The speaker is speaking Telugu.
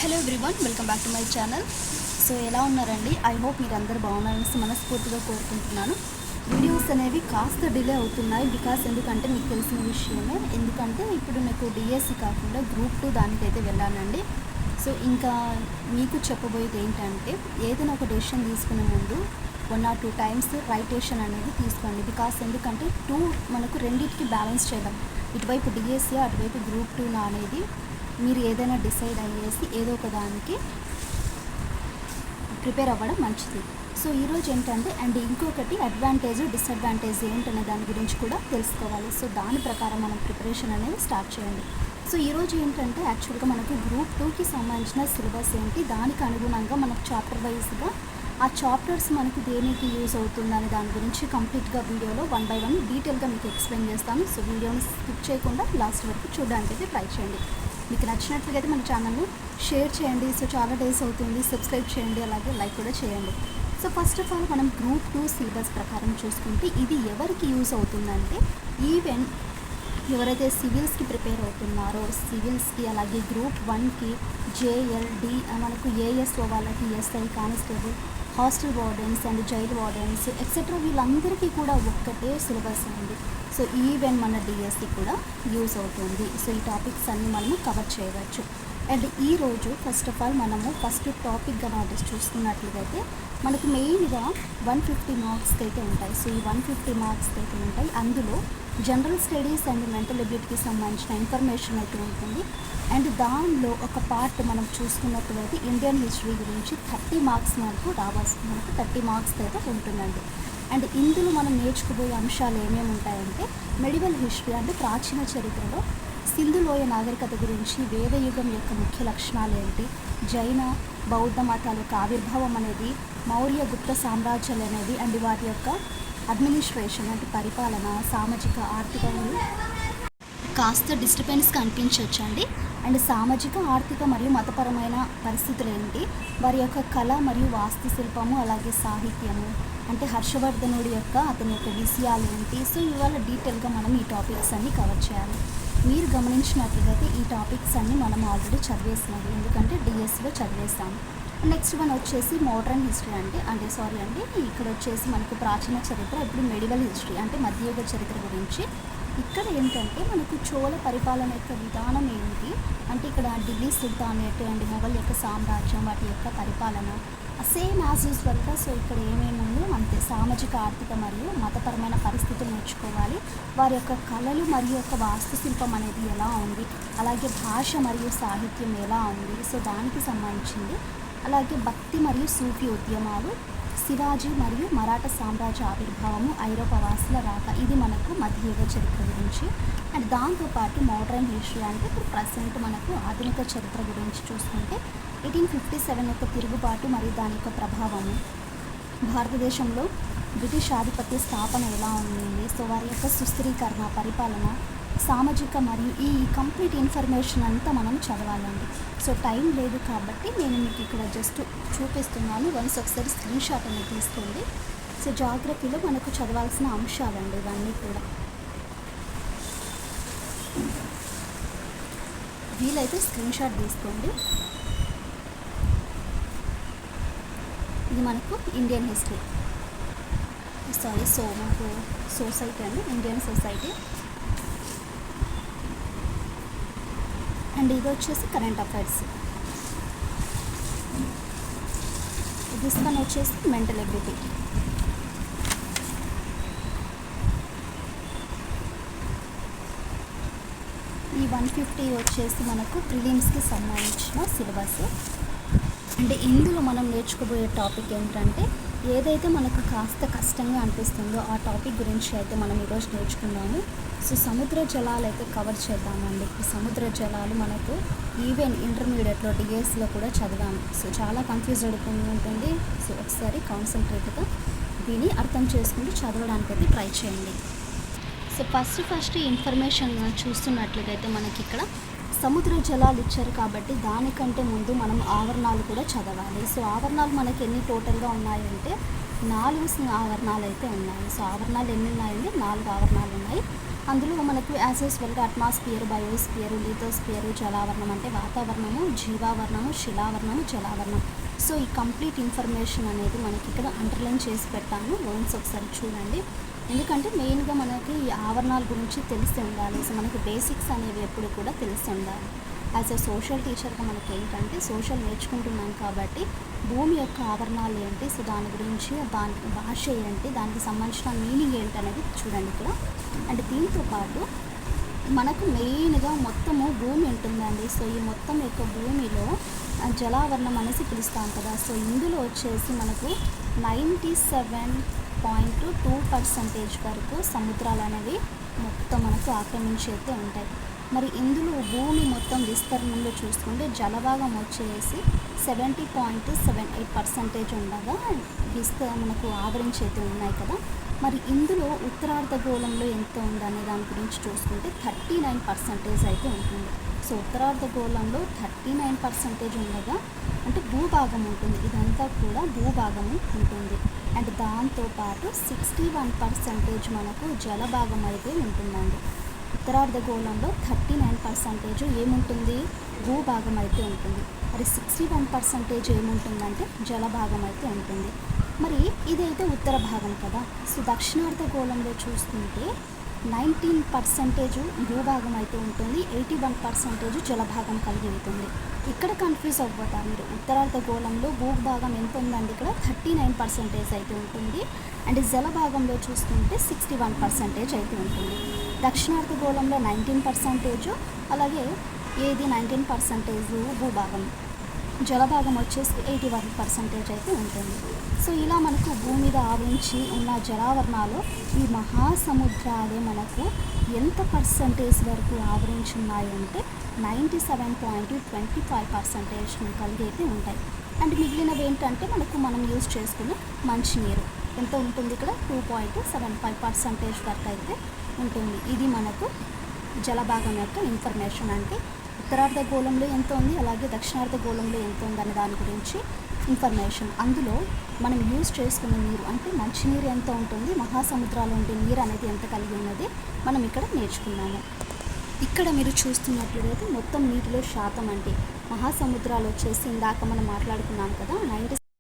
Hello everyone, welcome back to my channel. So ఎలా ఉన్నారండి? ఐ హోప్ మీరు అందరూ బాగున్నారని మనస్ఫూర్తిగా కోరుకుంటున్నాను. వీడియోస్ అనేవి కాస్త డిలే అవుతున్నాయి ఎందుకంటే మీకు తెలిసిన విషయమే. ఎందుకంటే ఇప్పుడు నాకు డిఎస్సి కాకుండా గ్రూప్ 2 దానికైతే వెళ్ళానండి. సో ఇంకా మీకు చెప్పబోయేది ఏంటంటే, ఏదైనా ఒక డెసిషన్ తీసుకునే ముందు 1 or 2 times రైటేషన్ అనేది తీసుకోండి. ఎందుకంటే మనకు రెండింటికి బ్యాలెన్స్ చేయడం, ఇటువైపు డిఎస్సి అటువైపు గ్రూప్ 2 అనేది మీరు ఏదైనా డిసైడ్ అయ్యేసి ఏదో ఒక దానికి ప్రిపేర్ అవ్వడం మంచిది. సో ఈరోజు ఏంటంటే ఇంకొకటి అడ్వాంటేజ్ డిసడ్వాంటేజ్ ఏంటనే దాని గురించి కూడా తెలుసుకోవాలి. సో దాని ప్రకారం మనం ప్రిపరేషన్ అనేది స్టార్ట్ చేయండి. సో ఈరోజు ఏంటంటే యాక్చువల్గా మనకు గ్రూప్ 2కి సంబంధించిన సిలబస్ ఏంటి, దానికి అనుగుణంగా మనకు చాప్టర్ వైజ్గా ఆ చాప్టర్స్ మనకు దేనికి యూజ్ అవుతుందనే దాని గురించి కంప్లీట్గా వీడియోలో 1 by 1 డీటెయిల్గా మీకు ఎక్స్ప్లెయిన్ చేస్తాను. సో వీడియోని స్కిప్ చేయకుండా లాస్ట్ వరకు చూడడానికి అయితే ట్రై చేయండి. మీకు నచ్చినట్లుగా అయితే మన ఛానల్ని షేర్ చేయండి. సో చాలా డేస్ అవుతుంది, సబ్స్క్రైబ్ చేయండి, అలాగే లైక్ కూడా చేయండి. సో ఫస్ట్ ఆఫ్ ఆల్ మనం గ్రూప్ 2 సిలబస్ ప్రకారం చూసుకుంటే ఇది ఎవరికి యూజ్ అవుతుందంటే, ఈవెన్ ఎవరైతే సివిల్స్కి ప్రిపేర్ అవుతున్నారో సివిల్స్కి, అలాగే గ్రూప్ 1కి జేఎల్డి, మనకు ఏఎస్ఓ వాళ్ళకి, SI constable, hostel wardens and jail wardens etcetera వీళ్ళందరికీ కూడా ఒక్కటే సిలబస్ అండి. సో ఈవెన్ మన డిఎస్సి కూడా యూజ్ అవుతుంది. సో ఈ టాపిక్స్ అన్నీ మనము కవర్ చేయవచ్చు. అండ్ ఈరోజు ఫస్ట్ ఆఫ్ ఆల్ మనము ఫస్ట్ టాపిక్గా చూసుకున్నట్లయితే మనకు మెయిన్గా 150 మార్క్స్కి అయితే ఉంటాయి. సో ఈ 150 మార్క్స్కి అయితే ఉంటాయి. అందులో జనరల్ స్టడీస్ అండ్ మెంటల్ ఎబిలిటీకి సంబంధించిన ఇన్ఫర్మేషన్ అయితే ఉంటుంది. అండ్ దానిలో ఒక పార్ట్ మనం చూసుకున్నట్లయితే ఇండియన్ హిస్టరీ గురించి 30 మార్క్స్ మనకు రావాల్సింది, మనకు 30 మార్క్స్ అయితే ఉంటుందండి. అండ్ ఇందులో మనం నేర్చుకోబోయే అంశాలు ఏమేమి ఉంటాయంటే, మెడివల్ హిస్టరీ అంటే ప్రాచీన చరిత్రలో సింధులోయ నాగరికత గురించి, వేదయుగం యొక్క ముఖ్య లక్షణాలు ఏంటి, జైన బౌద్ధ మతాల యొక్క ఆవిర్భావం అనేది, మౌర్య గుప్త సామ్రాజ్యాలు అనేది, అండ్ వాటి యొక్క అడ్మినిస్ట్రేషన్ అంటే పరిపాలన, సామాజిక ఆర్థిక కాస్త డిస్టర్బెన్స్గా అనిపించవచ్చండి. అండ్ సామాజిక ఆర్థిక మరియు మతపరమైన పరిస్థితులు ఏంటి, వారి యొక్క కళ మరియు వాస్తుశిల్పము, అలాగే సాహిత్యము, అంటే హర్షవర్ధనుడి యొక్క అతని యొక్క విషయాలు ఏంటి. సో ఇవాళ డీటెయిల్గా మనం ఈ టాపిక్స్ అన్నీ కవర్ చేయాలి. మీరు గమనించినట్లయితే ఈ టాపిక్స్ అన్నీ మనం ఆల్రెడీ చదివేసినవి, ఎందుకంటే డిఎస్సిలో చదివేస్తాము. నెక్స్ట్ వన్ వచ్చేసి మోడర్న్ హిస్టరీ ఇక్కడ వచ్చేసి మనకు ప్రాచీన చరిత్ర, ఇప్పుడు మెడివల్ హిస్టరీ అంటే మధ్యయుగ చరిత్ర గురించి. ఇక్కడ ఏంటంటే మనకు చోళ పరిపాలన యొక్క విధానం ఏంటి అంటే, ఇక్కడ ఢిల్లీ సుల్తానేట్ అండ్ మొఘల్ యొక్క సామ్రాజ్యం, వాటి యొక్క పరిపాలన సేమ్ యాజ్ యూజువల్గా. సో ఇక్కడ ఏమేమి ఉందో అంతే, సామాజిక ఆర్థిక మరియు మతపరమైన పరిస్థితులు నేర్చుకోవాలి. వారి యొక్క కళలు మరియు యొక్క వాస్తుశిల్పం అనేది ఎలా ఉంది, అలాగే భాష మరియు సాహిత్యం ఎలా ఉంది, సో దానికి సంబంధించింది. అలాగే భక్తి మరియు సూఫీ ఉద్యమాలు, శివాజీ మరియు మరాఠా సామ్రాజ్య ఆవిర్భావము, ఐరోపా వాసుల రాక, ఇది మనకు మధ్యయుగ చరిత్ర గురించి. అండ్ దాంతోపాటు మోడర్న్ హిస్టరీ అంటే ఇప్పుడు ప్రజెంట్ మనకు ఆధునిక చరిత్ర గురించి చూసుకుంటే 1857 యొక్క తిరుగుబాటు మరియు దాని యొక్క ప్రభావము, భారతదేశంలో బ్రిటిష్ ఆధిపత్య స్థాపన ఎలా ఉంది, సో వారి యొక్క సుస్థిరీకరణ, పరిపాలన, సామాజిక మరియు ఈ కంప్లీట్ ఇన్ఫర్మేషన్ అంతా మనం చదవాలండి. సో టైం లేదు కాబట్టి నేను మీకు ఇక్కడ జస్ట్ చూపిస్తున్నాను. వన్స్ ఒకసారి స్క్రీన్ షాట్ అనేది తీసుకోండి. సో జాగ్రఫీలో మనకు చదవాల్సిన అంశాలండి ఇవన్నీ కూడా. వీలైతే స్క్రీన్ షాట్ తీసుకోండి. ఇది మనకు ఇండియన్ హిస్టరీ, మనకు సొసైటీ అండి, ఇండియన్ సొసైటీ. అండ్ ఇది వచ్చేసి కరెంట్ అఫైర్స్. దిస్ వన్ వచ్చేసి మెంటల్ ఎబిలిటీ. ఈ 150 వచ్చేసి మనకు ప్రిలిమ్స్కి సంబంధించిన సిలబస్. అంటే ఇందులో మనం నేర్చుకోబోయే టాపిక్ ఏంటంటే, ఏదైతే మనకు కాస్త కష్టంగా అనిపిస్తుందో ఆ టాపిక్ గురించి అయితే మనం ఈరోజు నేర్చుకున్నాము. సో సముద్ర జలాలు అయితే కవర్ చేద్దామండి. ఈ సముద్ర జలాలు మనకు ఈవెన్ ఇంటర్మీడియట్లో డిఎస్లో కూడా చదివాము. సో చాలా కన్ఫ్యూజ్ ఉంటుంది. సో ఒకసారి కాన్సన్ట్రేట్గా దీన్ని అర్థం చేసుకుంటూ చదవడానికి అయితే ట్రై చేయండి. సో ఫస్ట్ ఇన్ఫర్మేషన్ చూస్తున్నట్లయితే మనకి ఇక్కడ సముద్ర జలాలు ఇచ్చారు కాబట్టి దానికంటే ముందు మనం ఆవరణాలు కూడా చదవాలి. సో ఆవరణాలు మనకి ఎన్ని టోటల్గా ఉన్నాయంటే 4 ఆవరణాలు అయితే ఉన్నాయి. సో ఆవరణాలు ఎన్ని ఉన్నాయండి? 4 ఆవరణాలు ఉన్నాయి. అందులో మనకు యాజ్ యూజువల్గా అట్మాస్ఫియర్, బయోస్ఫియర్, లిథోస్ఫియర్, జలావరణం అంటే వాతావరణము, జీవావరణము, శిలావరణము, జలావరణం. సో ఈ కంప్లీట్ ఇన్ఫర్మేషన్ అనేది మనకి ఇక్కడ అండర్లైన్ చేసి పెట్టాను. వన్స్ ఒకసారి చూడండి. ఎందుకంటే మెయిన్గా మనకి ఈ ఆవరణాల గురించి తెలిసి ఉండాలి. సో మనకి బేసిక్స్ అనేవి ఎప్పుడు కూడా తెలిసి ఉండాలి. యాజ్ ఎ సోషల్ టీచర్గా మనకి ఏంటంటే సోషల్ నేర్చుకుంటున్నాం కాబట్టి భూమి యొక్క ఆవరణాలు ఏంటి, సో దాని గురించి దాని భాష ఏంటి, దానికి సంబంధించిన మీనింగ్ ఏంటి అనేది చూడండి ఇక్కడ. అండ్ దీంతో పాటు మనకు మెయిన్గా మొత్తము భూమి ఉంటుందండి. సో ఈ మొత్తం యొక్క భూమిలో జలావరణం అనేసి పిలుస్తాం కదా. సో ఇందులో వచ్చేసి మనకు 97.2% వరకు సముద్రాలు అనేవి మొత్తం మనకు ఆక్రమించి అయితే ఉంటాయి. మరి ఇందులో భూమి మొత్తం విస్తీర్ణంలో చూసుకుంటే జలభాగం వచ్చేసి 70.78% ఉండగా మనకు ఆవరించి అయితే ఉన్నాయి కదా. మరి ఇందులో ఉత్తరార్ధగోళంలో ఎంత ఉందనే దాని గురించి చూసుకుంటే 39% అయితే ఉంటుంది. సో ఉత్తరార్ధగోళంలో 39% ఉండగా అంటే భూభాగం ఉంటుంది. ఇదంతా కూడా భూభాగము ఉంటుంది. అండ్ దాంతోపాటు 61% మనకు జలభాగం అయితే ఉంటుందండి. ఉత్తరార్ధగోళంలో 39% ఏముంటుంది, భూభాగం అయితే ఉంటుంది. మరి 61% ఏముంటుందంటే జలభాగం అయితే ఉంటుంది. మరి ఇదైతే ఉత్తర భాగం కదా. సో దక్షిణార్ధగోళంలో చూసుకుంటే 19% భూభాగం అయితే ఉంటుంది, 81% జలభాగం కలిగి ఉంటుంది. ఇక్కడ కన్ఫ్యూజ్ అవ్వతారు మీరు. ఉత్తరార్ధగోళంలో భూభాగం ఎంత ఉందండి, ఇక్కడ 39% అయితే ఉంటుంది. అండ్ జలభాగంలో చూసుకుంటే 61% అయితే ఉంటుంది. దక్షిణార్ధగోళంలో 19%, అలాగే ఏది 19% భూభాగం, జలభాగం వచ్చేసి 81% అయితే ఉంటుంది. సో ఇలా మనకు భూమి మీద ఆవరించి ఉన్న జలావరణాలు ఈ మహాసముద్రాలే మనకు ఎంత పర్సంటేజ్ వరకు ఆవరించి ఉన్నాయంటే 97.25% కలిగి అయితే ఉంటాయి. అండ్ మిగిలినవి ఏంటంటే మనం యూజ్ చేసుకునే మంచినీరు ఎంత ఉంటుంది, ఇక్కడ 2.75% వరకు అయితే ఉంటుంది. ఇది మనకు జలభాగం యొక్క ఇన్ఫర్మేషన్. అంటే ఉత్తరార్ధగోళంలో ఎంత ఉంది, అలాగే దక్షిణార్ధగోళంలో ఎంత ఉంది అనే దాని గురించి ఇన్ఫర్మేషన్. అందులో మనం యూజ్ చేసుకునే నీరు అంటే మంచినీరు ఎంత ఉంటుంది, మహాసముద్రాలు ఉండే నీరు అనేది ఎంత కలిగి ఉన్నది మనం ఇక్కడ నేర్చుకున్నాము. ఇక్కడ మీరు చూస్తున్నట్లయితే మొత్తం నీటిలో శాతం అంటే మహాసముద్రాలు వచ్చేసి ఇందాక మనం మాట్లాడుకున్నాం కదా 90